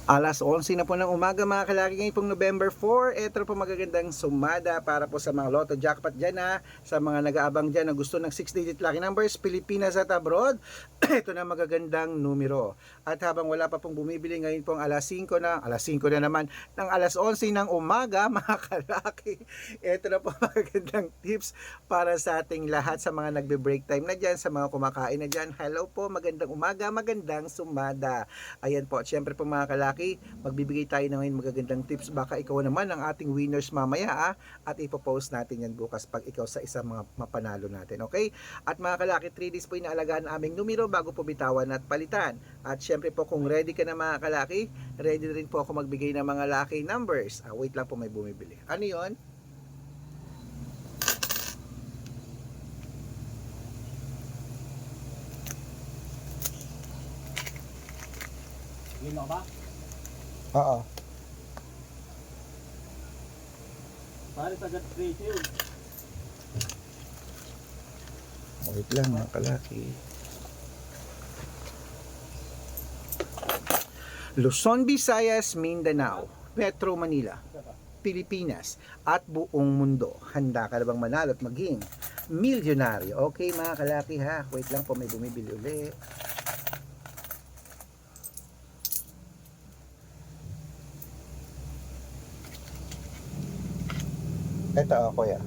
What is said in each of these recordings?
Alas 11 na po ng umaga mga kalaki, ngayon pong November 4. Ito po magagandang sumada para po sa mga Lotto Jackpot dyan ha. Sa mga nag-aabang dyan na gusto ng 6-digit lucky numbers, Pilipinas at abroad. Ito na magagandang numero. At habang wala pa pong bumibili, ngayon pong alas 5 na naman ng alas 11 ng umaga mga kalaki. Ito na po magagandang tips para sa ating lahat, sa mga nagbe-break time na dyan, sa mga kumakain na dyan. Hello po, magandang umaga, magandang sumada. Ayan po, at syempre po mga kalaki, magbibigay tayo na ngayon magagandang tips. Baka ikaw naman ang ating winners mamaya at ipopost natin yan bukas pag ikaw sa isang mga mapanalo natin, okay? At mga kalaki, 3 days po inaalagaan ang aming numero bago po bitawan at palitan. At syempre po, kung ready ka na mga kalaki, ready rin po ako magbigay ng mga lucky numbers. Wait lang po, may bumibili. Ano yon? Yun ba? Oo. Pare tagat straight yun. Wait lang mga kalaki. Luzon, Visayas, Mindanao, Metro Manila, Pilipinas at buong mundo. Handa ka na bang manalo at maging milyonaryo? Okay mga kalaki ha. Wait lang po, may bumibili ulit. Ito kuya.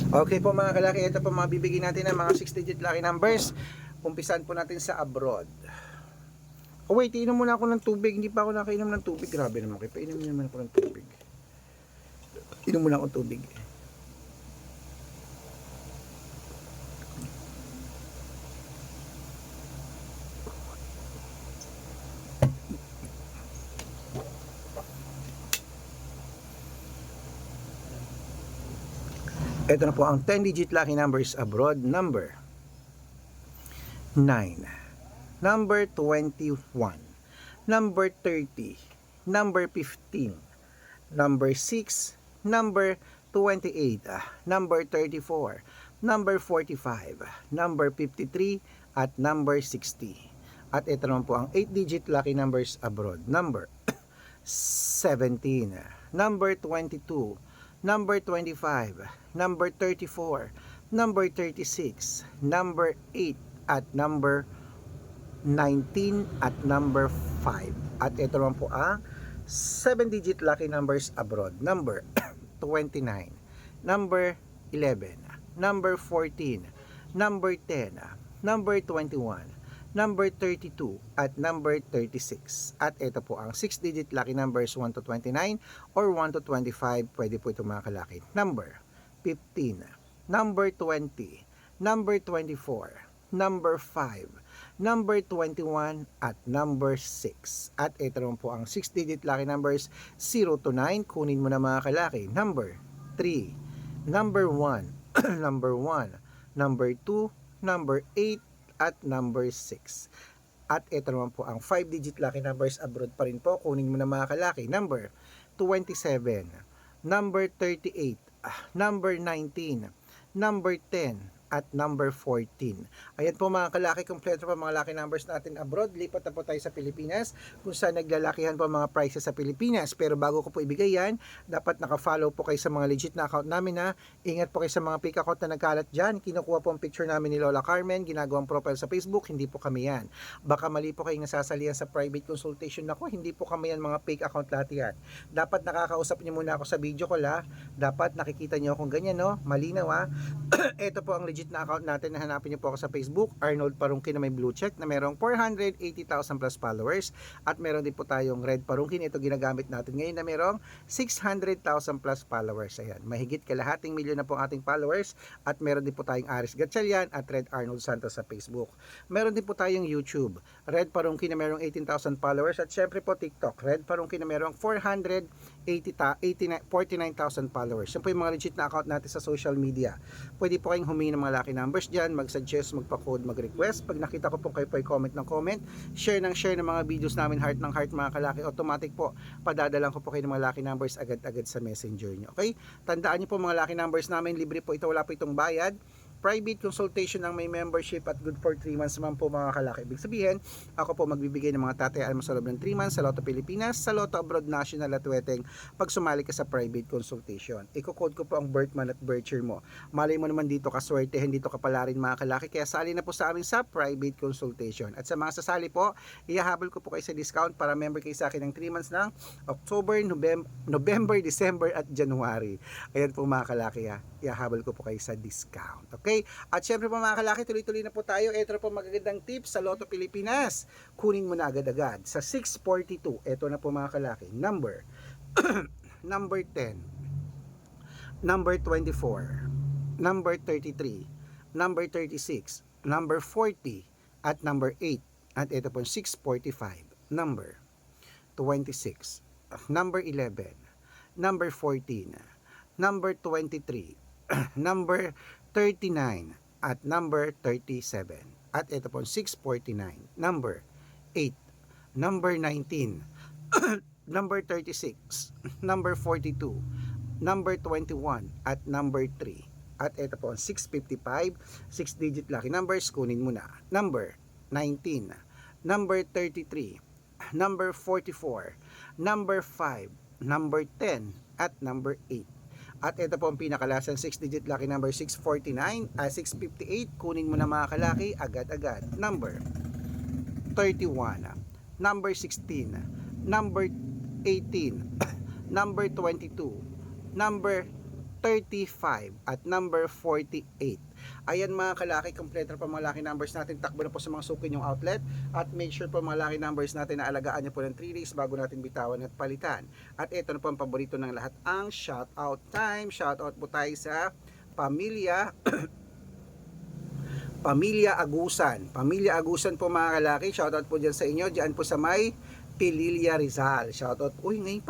Okay po mga kalaki, ito po mga bibigyan natin ng mga 6-digit lucky numbers. Umpisan po natin sa abroad. Oh wait, inom muna ako ng tubig. Hindi pa ako nakainom ng tubig. Grabe naman kayo. Painom naman ako ng tubig. Inom muna ako ng tubig. Ito na po ang 10-digit lucky numbers abroad. Number 9, number 21, number 30, number 15, number 6, number 28, number 34, number 45, number 53, at number 60. At ito naman po ang 8-digit lucky numbers abroad. Number 17, number 22, number 25, number 34, number 36, number 8, at number 19, at number 5. At ito naman po ang 7-digit lucky numbers abroad. Number 29, number 11, number 14, number 10, number 21, number 32, at number 36. At ito po ang 6-digit lucky numbers 1 to 29 or 1 to 25. Pwede po ito mga kalaki. Number 15, number 20, number 24, number 5, number 21, at number 6. At ito naman po ang 6-digit lucky numbers 0 to 9. Kunin mo na mga kalaki. Number 3, number 1, number 1, number 2, number 8, at number 6. At ito naman po ang 5-digit lucky numbers abroad pa rin po. Kunin mo na mga kalaki. Number 27, number 38, number 19, number 10, at number 14. Ayan po mga kalaki, kompleto pa mga lucky numbers natin abroad. Lipat na po tayo sa Pilipinas, kung saan naglalakihan po mga prices sa Pilipinas. Pero bago ko po ibigay yan, dapat naka-follow po kayo sa mga legit na account namin ha. Ingat po kayo sa mga fake account na nagkalat dyan. Kinukuha po ang picture namin ni Lola Carmen, ginagawang profile sa Facebook. Hindi po kami yan. Baka mali po kayong nasasalihan sa private consultation ako. Hindi po kami yan, mga fake account lahat yan. Dapat nakakausap niyo muna ako sa video call ha. Dapat nakikita niyo akong ganyan no. Malinaw ha. Ito po ang legit na account natin, na hanapin niyo po ako sa Facebook, Arnold Parungkin na may blue check na merong 480,000 plus followers, at meron din po tayong Red Parungkin, ito ginagamit natin ngayon, na merong 600,000 plus followers. Ayan, mahigit kalahating milyon na po ang ating followers. At meron din po tayong Aris Gatchalian at Red Arnold Santos sa Facebook. Meron din po tayong YouTube, Red Parungkin na merong 18,000 followers, at syempre po TikTok, Red Parungkin na merong 49,000 followers. Yan po yung mga legit na account natin sa social media. Pwede po kayong humingi ng mga lucky numbers dyan, mag-suggest, magpa-code, mag-request. Pag nakita ko po kayo po comment ng comment, share ng mga videos namin, heart ng heart mga kalaki, automatic po padadalang ko po kayo ng mga lucky numbers agad-agad sa messenger nyo. Okay? Tandaan nyo po mga lucky numbers namin, libre po ito, wala po itong bayad. Private consultation ang may membership at good for 3 months naman po mga kalaki. Ibig sabihin, ako po magbibigay ng mga tatayaan mo sa loob ng 3 months sa Lotto Pilipinas, sa Lotto Abroad National at Weteng pag sumali ka sa private consultation. Iko-code ko po ang birth month at birth year mo. Malay mo naman dito kaswertehin, dito ka pala rin mga kalaki, kaya sali na po sa amin sa private consultation. At sa mga sasali po, ihahabol ko po kayo sa discount para member kayo sa akin ng 3 months ng October, November, December at January. Ayan po mga kalaki ha, ihahabol ko po kayo sa discount. Okay? At syempre po mga kalaki, tuloy-tuloy na po tayo. Ito na po magagandang tips sa Lotto Pilipinas. Kunin mo na agad-agad. Sa 642, ito na po mga kalaki. Number 10, number 24, number 33, number 36, number 40, at number 8. At ito po 645, number 26, number 11, number 14, number 23, number 39, at number 37. At ito po 649, number 8, number 19, number 36, number 42, number 21, at number 3. At ito po 655, 6-digit lucky numbers, kunin mo na. Number 19, number 33, number 44, number 5, number 10, at number 8. At ito po ang pinakalasang 6-digit lucky number 649, 658, kunin mo na mga kalaki agad-agad. Number 31, number 16, number 18, number 22, number 35, at number 48. Ayan mga kalaki, kompleto pa mga lucky numbers natin. Takbo na po sa mga suki yung outlet. At make sure po mga lucky numbers natin na alagaan nyo po ng 3 days bago natin bitawan at palitan. At ito na po ang paborito ng lahat, ang shoutout time. Shoutout po tayo sa Pamilya Pamilya Agusan. Pamilya Agusan po mga kalaki. Shoutout po dyan sa inyo. Dyan po sa may Pililla Rizal. Shoutout. Uy, ngayon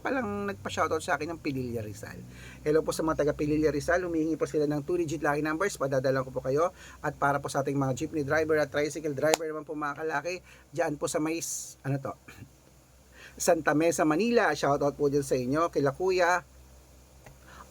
pa lang nagpa-shoutout sa akin ng Pililla Rizal. Hello po sa mga taga Pililla Rizal. Humihingi po sila ng 2-digit lucky numbers. Padadalan ko po kayo. At para po sa ating mga jeepney driver at tricycle driver naman po mga kalaki, dyan po sa may, Santa Mesa, Manila. Shoutout po dyan sa inyo. Kila Kuya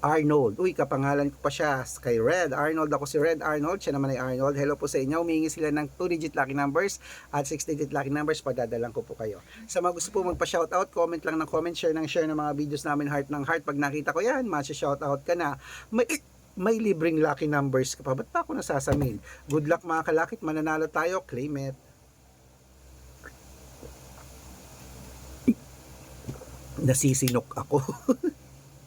Arnold. Uy, kapangalan ko pa siya kay Red Arnold. Ako si Red Arnold. Siya naman ay Arnold. Hello po sa inyo. Humihingi sila ng 2-digit lucky numbers at 6-digit lucky numbers. Padadalan ko po kayo. Sa mga gusto po magpa-shoutout, comment lang ng comment, share ng mga videos namin, heart ng heart. Pag nakita ko yan, masya-shoutout ka na. May libreng lucky numbers ka pa. Ba't pa ako nasasamin? Good luck mga kalakit. Mananalo tayo. Claim it. Nasisinok ako.